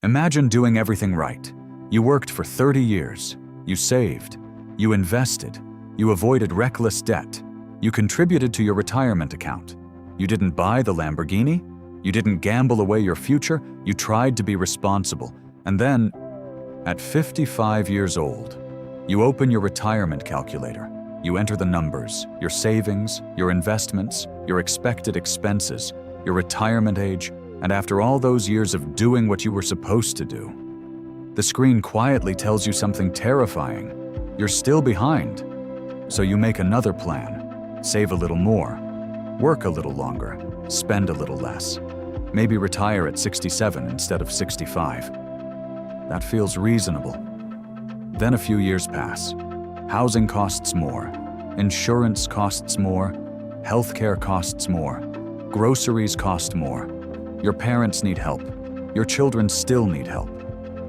Imagine doing everything right. You worked for 30 years. You saved. You invested. You avoided reckless debt. You contributed to your retirement account. You didn't buy the Lamborghini. You didn't gamble away your future. You tried to be responsible. And then, at 55 years old, you open your retirement calculator. You enter the numbers, your savings, your investments, your expected expenses, your retirement age, and after all those years of doing what you were supposed to do, the screen quietly tells you something terrifying. You're still behind. So you make another plan. Save a little more. Work a little longer. Spend a little less. Maybe retire at 67 instead of 65. That feels reasonable. Then a few years pass. Housing costs more. Insurance costs more. Healthcare costs more. Groceries cost more. Your parents need help. Your children still need help.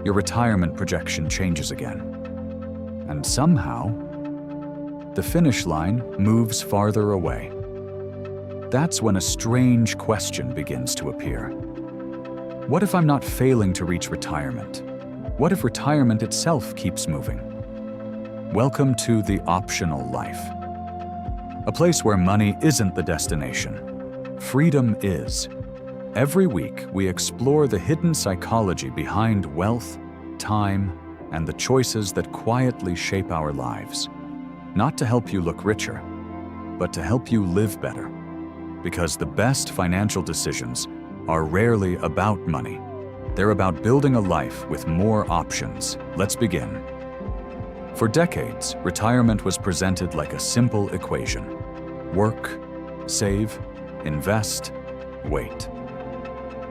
Your retirement projection changes again. And somehow, the finish line moves farther away. That's when a strange question begins to appear. What if I'm not failing to reach retirement? What if retirement itself keeps moving? Welcome to the optional life. A place where money isn't the destination. Freedom is. Every week, we explore the hidden psychology behind wealth, time, and the choices that quietly shape our lives. Not to help you look richer, but to help you live better. Because the best financial decisions are rarely about money. They're about building a life with more options. Let's begin. For decades, retirement was presented like a simple equation. Work, save, invest, wait.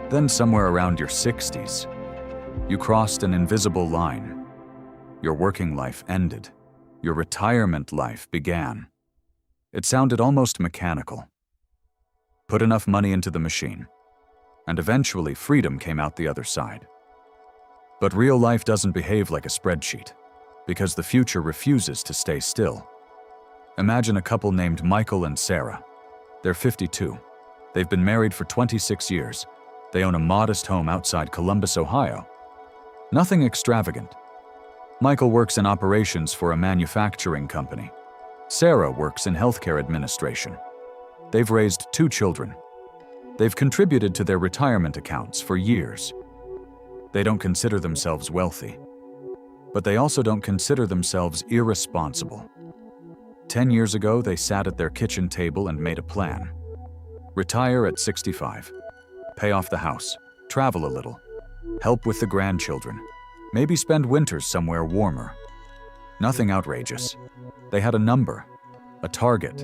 Then somewhere around your 60s, you crossed an invisible line. Your working life ended. Your retirement life began. It sounded almost mechanical. Put enough money into the machine, and eventually freedom came out the other side. But real life doesn't behave like a spreadsheet, because the future refuses to stay still. Imagine a couple named Michael and Sarah. They're 52. They've been married for 26 years. They own a modest home outside Columbus, Ohio. Nothing extravagant. Michael works in operations for a manufacturing company. Sarah works in healthcare administration. They've raised 2 children. They've contributed to their retirement accounts for years. They don't consider themselves wealthy, but they also don't consider themselves irresponsible. 10 years ago, they sat at their kitchen table and made a plan. Retire at 65. Pay off the house. Travel a little. Help with the grandchildren. Maybe spend winters somewhere warmer. Nothing outrageous. They had a number, a target,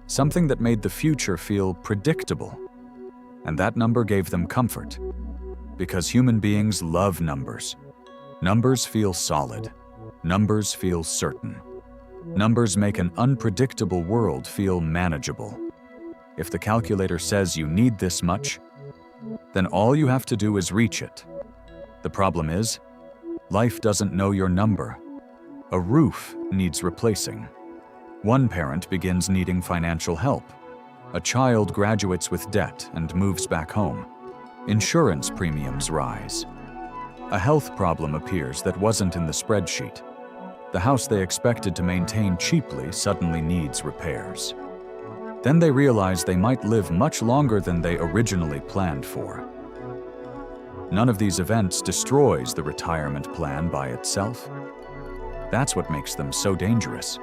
something that made the future feel predictable. And that number gave them comfort. Because human beings love numbers. Numbers feel solid. Numbers feel certain. Numbers make an unpredictable world feel manageable. If the calculator says you need this much, then all you have to do is reach it. The problem is, life doesn't know your number. A roof needs replacing. One parent begins needing financial help. A child graduates with debt and moves back home. Insurance premiums rise. A health problem appears that wasn't in the spreadsheet. The house they expected to maintain cheaply suddenly needs repairs. Then they realize they might live much longer than they originally planned for. None of these events destroys the retirement plan by itself. That's what makes them so dangerous.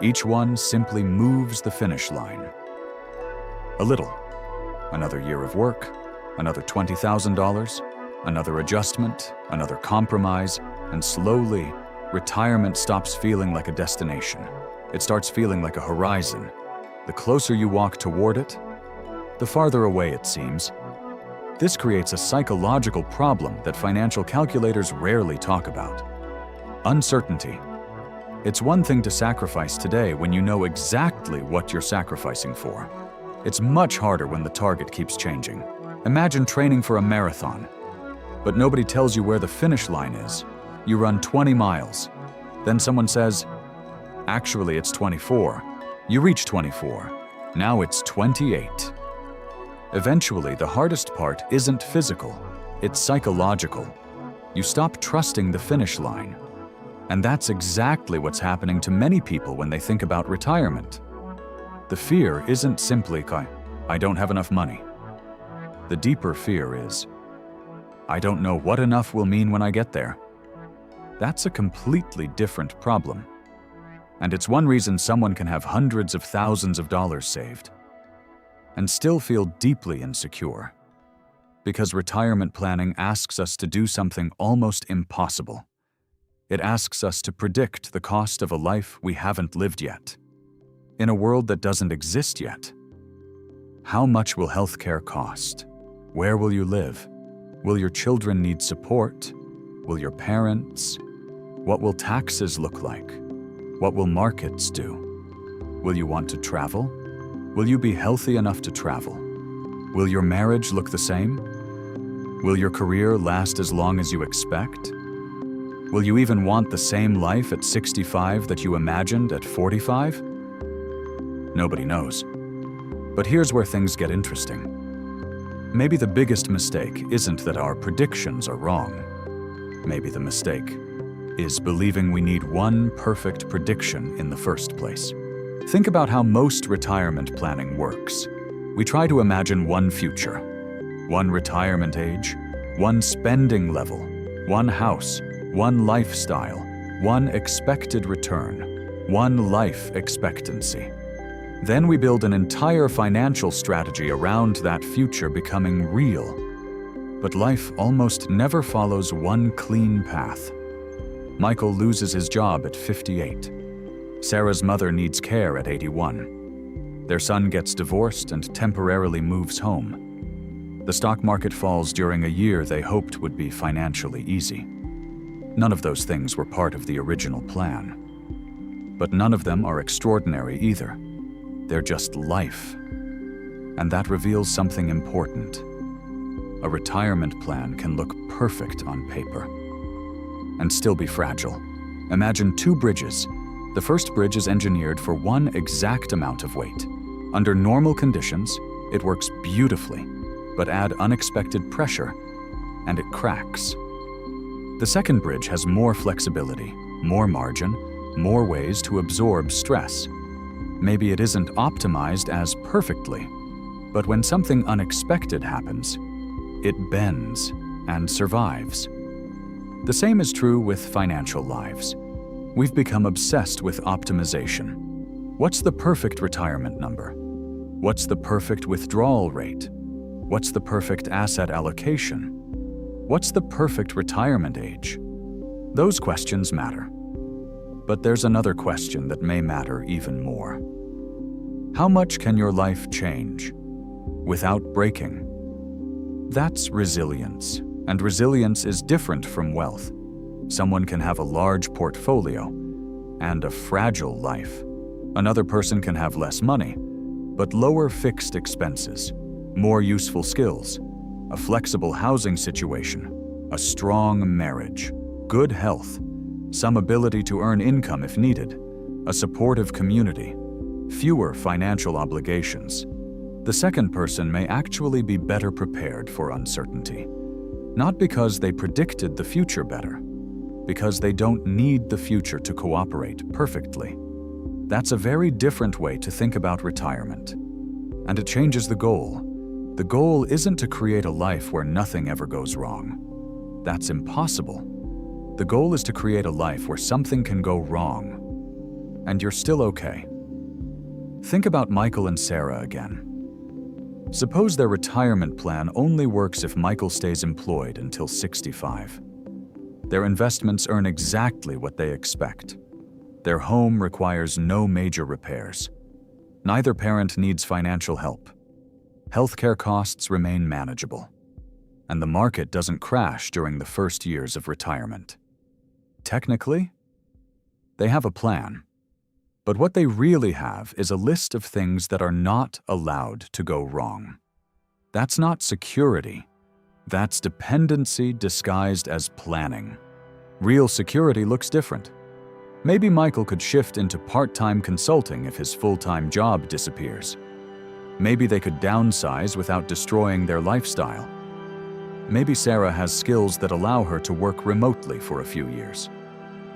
Each one simply moves the finish line. A little. Another year of work, another $20,000, another adjustment, another compromise, and slowly, retirement stops feeling like a destination. It starts feeling like a horizon. The closer you walk toward it, the farther away it seems. This creates a psychological problem that financial calculators rarely talk about. Uncertainty. It's one thing to sacrifice today when you know exactly what you're sacrificing for. It's much harder when the target keeps changing. Imagine training for a marathon, but nobody tells you where the finish line is. You run 20 miles. Then someone says, actually it's 24. You reach 24. Now it's 28. Eventually, the hardest part isn't physical, it's psychological. You stop trusting the finish line. And that's exactly what's happening to many people when they think about retirement. The fear isn't simply, I don't have enough money. The deeper fear is, I don't know what enough will mean when I get there. That's a completely different problem. And it's one reason someone can have hundreds of thousands of dollars saved and still feel deeply insecure. Because retirement planning asks us to do something almost impossible. It asks us to predict the cost of a life we haven't lived yet. In a world that doesn't exist yet. How much will healthcare cost? Where will you live? Will your children need support? Will your parents? What will taxes look like? What will markets do? Will you want to travel? Will you be healthy enough to travel? Will your marriage look the same? Will your career last as long as you expect? Will you even want the same life at 65 that you imagined at 45? Nobody knows. But here's where things get interesting. Maybe the biggest mistake isn't that our predictions are wrong. Maybe the mistake is believing we need one perfect prediction in the first place. Think about how most retirement planning works. We try to imagine one future, one retirement age, one spending level, one house, one lifestyle, one expected return, one life expectancy. Then we build an entire financial strategy around that future becoming real. But life almost never follows one clean path. Michael loses his job at 58. Sarah's mother needs care at 81. Their son gets divorced and temporarily moves home. The stock market falls during a year they hoped would be financially easy. None of those things were part of the original plan. But none of them are extraordinary either. They're just life. And that reveals something important. A retirement plan can look perfect on paper and still be fragile. Imagine two bridges. The first bridge is engineered for one exact amount of weight. Under normal conditions, it works beautifully, but add unexpected pressure, and it cracks. The second bridge has more flexibility, more margin, more ways to absorb stress. Maybe it isn't optimized as perfectly, but when something unexpected happens, it bends and survives. The same is true with financial lives. We've become obsessed with optimization. What's the perfect retirement number? What's the perfect withdrawal rate? What's the perfect asset allocation? What's the perfect retirement age? Those questions matter. But there's another question that may matter even more. How much can your life change without breaking? That's resilience, and resilience is different from wealth. Someone can have a large portfolio and a fragile life. Another person can have less money, but lower fixed expenses, more useful skills, a flexible housing situation, a strong marriage, good health, some ability to earn income if needed, a supportive community, fewer financial obligations. The second person may actually be better prepared for uncertainty, not because they predicted the future better, because they don't need the future to cooperate perfectly. That's a very different way to think about retirement. And it changes the goal. The goal isn't to create a life where nothing ever goes wrong. That's impossible. The goal is to create a life where something can go wrong, and you're still okay. Think about Michael and Sarah again. Suppose their retirement plan only works if Michael stays employed until 65. Their investments earn exactly what they expect. Their home requires no major repairs. Neither parent needs financial help. Healthcare costs remain manageable. And the market doesn't crash during the first years of retirement. Technically, they have a plan. But what they really have is a list of things that are not allowed to go wrong. That's not security. That's dependency disguised as planning. Real security looks different. Maybe Michael could shift into part-time consulting if his full-time job disappears. Maybe they could downsize without destroying their lifestyle. Maybe Sarah has skills that allow her to work remotely for a few years.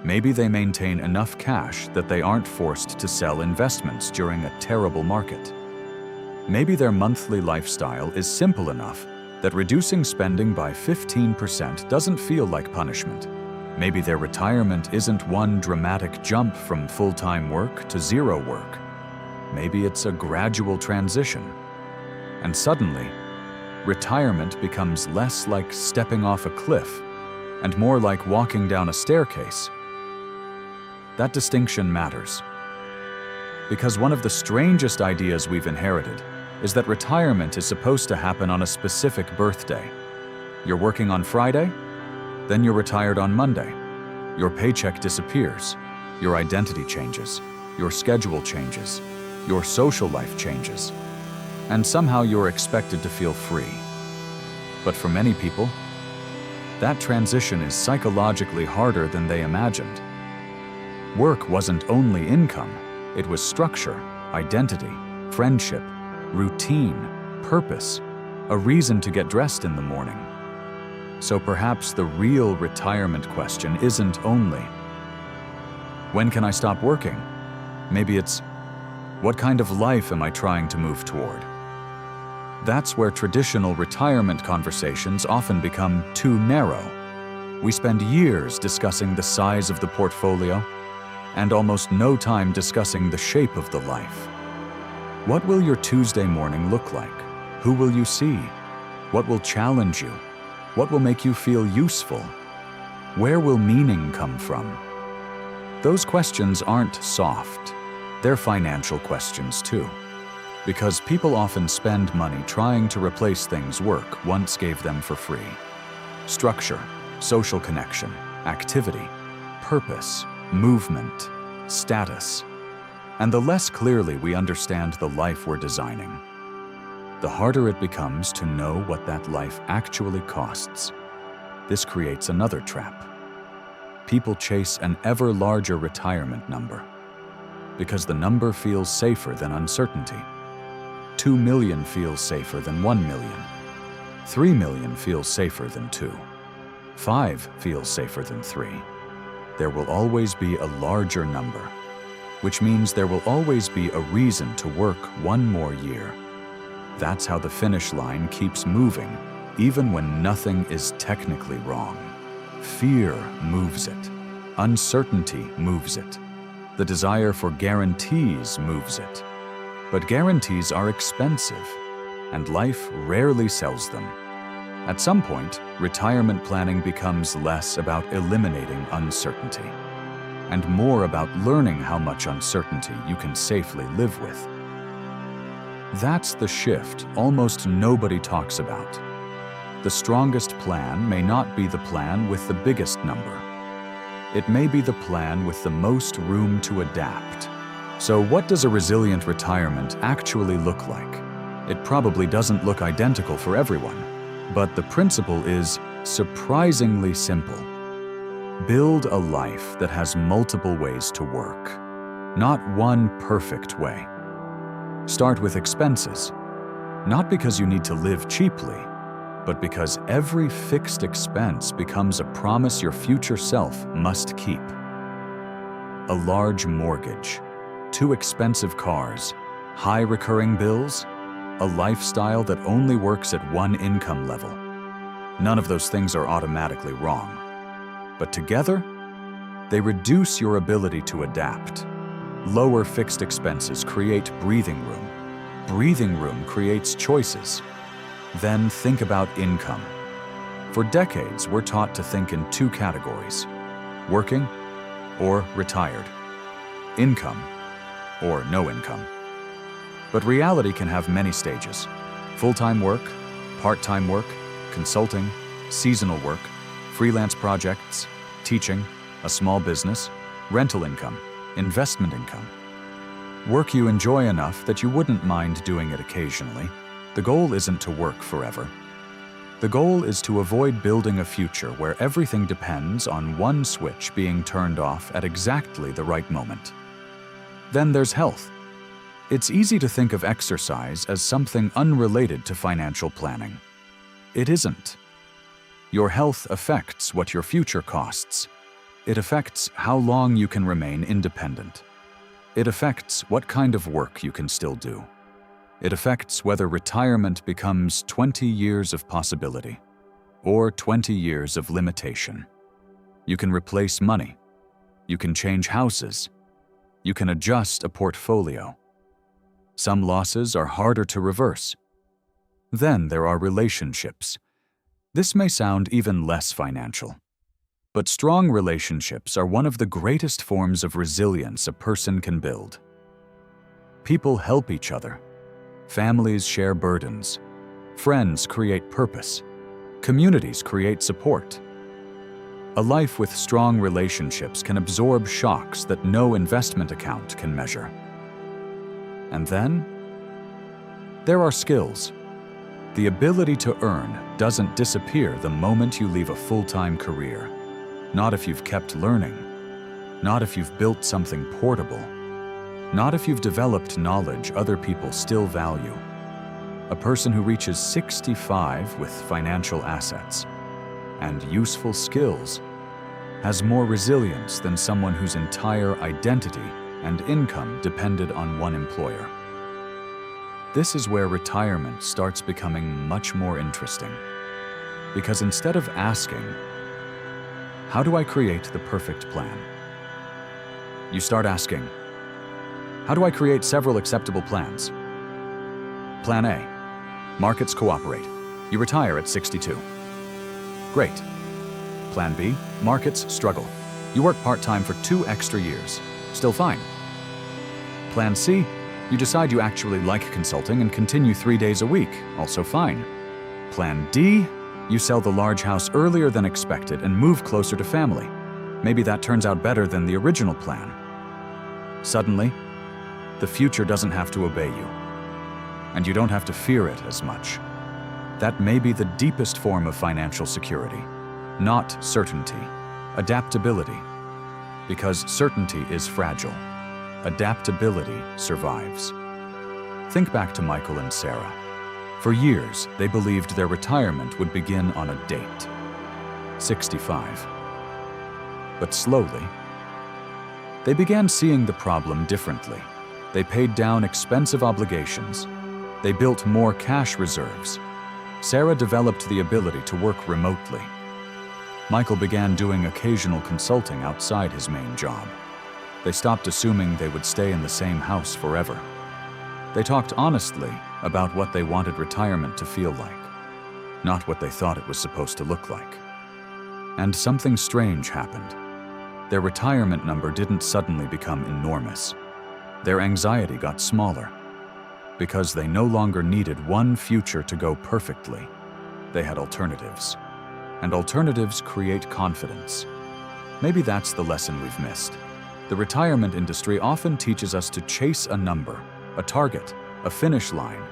Maybe they maintain enough cash that they aren't forced to sell investments during a terrible market. Maybe their monthly lifestyle is simple enough that reducing spending by 15% doesn't feel like punishment. Maybe their retirement isn't one dramatic jump from full-time work to zero work. Maybe it's a gradual transition. And suddenly, retirement becomes less like stepping off a cliff and more like walking down a staircase. That distinction matters. Because one of the strangest ideas we've inherited is that retirement is supposed to happen on a specific birthday. You're working on Friday, then you're retired on Monday. Your paycheck disappears, your identity changes, your schedule changes, your social life changes, and somehow you're expected to feel free. But for many people, that transition is psychologically harder than they imagined. Work wasn't only income, it was structure, identity, friendship, routine, purpose, a reason to get dressed in the morning. So perhaps the real retirement question isn't only, when can I stop working? Maybe it's, what kind of life am I trying to move toward? That's where traditional retirement conversations often become too narrow. We spend years discussing the size of the portfolio and almost no time discussing the shape of the life. What will your Tuesday morning look like? Who will you see? What will challenge you? What will make you feel useful? Where will meaning come from? Those questions aren't soft. They're financial questions too. Because people often spend money trying to replace things work once gave them for free. Structure, social connection, activity, purpose, movement, status. And the less clearly we understand the life we're designing, the harder it becomes to know what that life actually costs. This creates another trap. People chase an ever larger retirement number because the number feels safer than uncertainty. 2 million feels safer than 1 million. 3 million feels safer than 2. 5 feels safer than 3. There will always be a larger number, which means there will always be a reason to work one more year. That's how the finish line keeps moving, even when nothing is technically wrong. Fear moves it. Uncertainty moves it. The desire for guarantees moves it. But guarantees are expensive, and life rarely sells them. At some point, retirement planning becomes less about eliminating uncertainty and more about learning how much uncertainty you can safely live with. That's the shift almost nobody talks about. The strongest plan may not be the plan with the biggest number. It may be the plan with the most room to adapt. So what does a resilient retirement actually look like? It probably doesn't look identical for everyone, but the principle is surprisingly simple. Build a life that has multiple ways to work, not one perfect way. Start with expenses, not because you need to live cheaply, but because every fixed expense becomes a promise your future self must keep. A large mortgage, 2 expensive cars, high recurring bills, a lifestyle that only works at one income level. None of those things are automatically wrong. But together, they reduce your ability to adapt. Lower fixed expenses create breathing room. Breathing room creates choices. Then think about income. For decades, we're taught to think in 2 categories: working or retired, income or no income. But reality can have many stages: full-time work, part-time work, consulting, seasonal work, freelance projects, teaching, a small business, rental income, investment income. Work you enjoy enough that you wouldn't mind doing it occasionally. The goal isn't to work forever. The goal is to avoid building a future where everything depends on one switch being turned off at exactly the right moment. Then there's health. It's easy to think of exercise as something unrelated to financial planning. It isn't. Your health affects what your future costs. It affects how long you can remain independent. It affects what kind of work you can still do. It affects whether retirement becomes 20 years of possibility or 20 years of limitation. You can replace money. You can change houses. You can adjust a portfolio. Some losses are harder to reverse. Then there are relationships. This may sound even less financial. But strong relationships are one of the greatest forms of resilience a person can build. People help each other. Families share burdens. Friends create purpose. Communities create support. A life with strong relationships can absorb shocks that no investment account can measure. And then, there are skills. The ability to earn doesn't disappear the moment you leave a full-time career. Not if you've kept learning. Not if you've built something portable. Not if you've developed knowledge other people still value. A person who reaches 65 with financial assets and useful skills has more resilience than someone whose entire identity and income depended on one employer. This is where retirement starts becoming much more interesting. Because instead of asking, how do I create the perfect plan? You start asking, how do I create several acceptable plans? Plan A, markets cooperate. You retire at 62. Great. Plan B, markets struggle. You work part-time for 2 extra years. Still fine. Plan C, you decide you actually like consulting and continue 3 days a week. Also fine. Plan D, you sell the large house earlier than expected and move closer to family. Maybe that turns out better than the original plan. Suddenly, the future doesn't have to obey you, and you don't have to fear it as much. That may be the deepest form of financial security, not certainty, adaptability. Because certainty is fragile. Adaptability survives. Think back to Michael and Sarah. For years, they believed their retirement would begin on a date, 65. But slowly, they began seeing the problem differently. They paid down expensive obligations. They built more cash reserves. Sarah developed the ability to work remotely. Michael began doing occasional consulting outside his main job. They stopped assuming they would stay in the same house forever. They talked honestly about what they wanted retirement to feel like, not what they thought it was supposed to look like. And something strange happened. Their retirement number didn't suddenly become enormous. Their anxiety got smaller because they no longer needed one future to go perfectly. They had alternatives. And alternatives create confidence. Maybe that's the lesson we've missed. The retirement industry often teaches us to chase a number, a target, a finish line.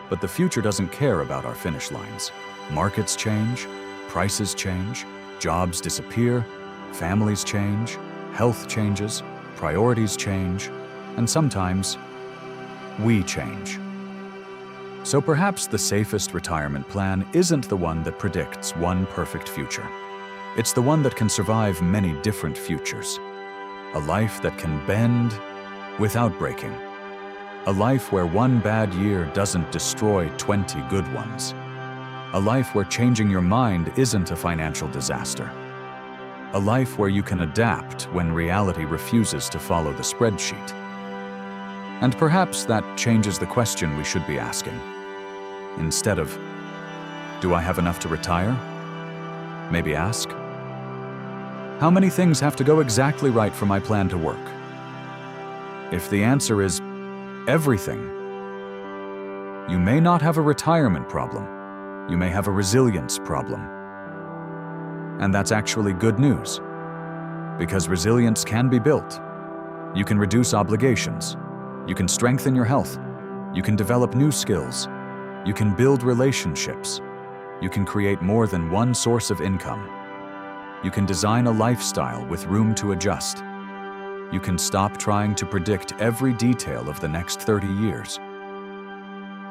But the future doesn't care about our finish lines. Markets change, prices change, jobs disappear, families change, health changes, priorities change, and sometimes we change. So perhaps the safest retirement plan isn't the one that predicts one perfect future. It's the one that can survive many different futures. A life that can bend without breaking. A life where one bad year doesn't destroy 20 good ones. A life where changing your mind isn't a financial disaster. A life where you can adapt when reality refuses to follow the spreadsheet. And perhaps that changes the question we should be asking. Instead of, do I have enough to retire? Maybe ask, how many things have to go exactly right for my plan to work? If the answer is everything, you may not have a retirement problem. You may have a resilience problem. And that's actually good news, because resilience can be built. You can reduce obligations. You can strengthen your health. You can develop new skills. You can build relationships. You can create more than one source of income. You can design a lifestyle with room to adjust. You can stop trying to predict every detail of the next 30 years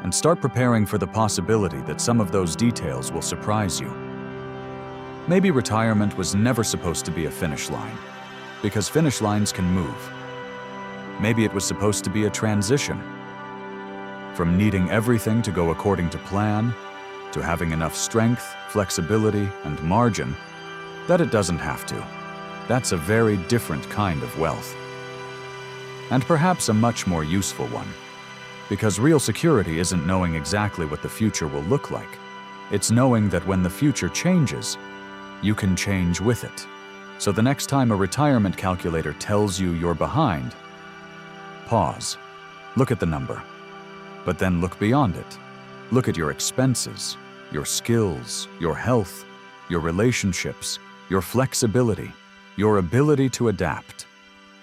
and start preparing for the possibility that some of those details will surprise you. Maybe retirement was never supposed to be a finish line, because finish lines can move. Maybe it was supposed to be a transition, from needing everything to go according to plan, to having enough strength, flexibility, and margin that it doesn't have to. That's a very different kind of wealth. And perhaps a much more useful one. Because real security isn't knowing exactly what the future will look like. It's knowing that when the future changes, you can change with it. So the next time a retirement calculator tells you you're behind, pause. Look at the number. But then look beyond it. Look at your expenses, your skills, your health, your relationships, your flexibility, your ability to adapt.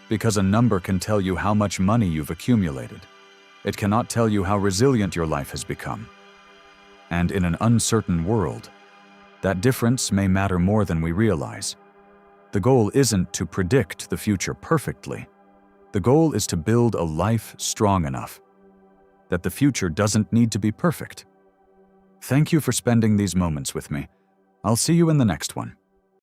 Because a number can tell you how much money you've accumulated. It cannot tell you how resilient your life has become. And in an uncertain world, that difference may matter more than we realize. The goal isn't to predict the future perfectly. The goal is to build a life strong enough that the future doesn't need to be perfect. Thank you for spending these moments with me. I'll see you in the next one.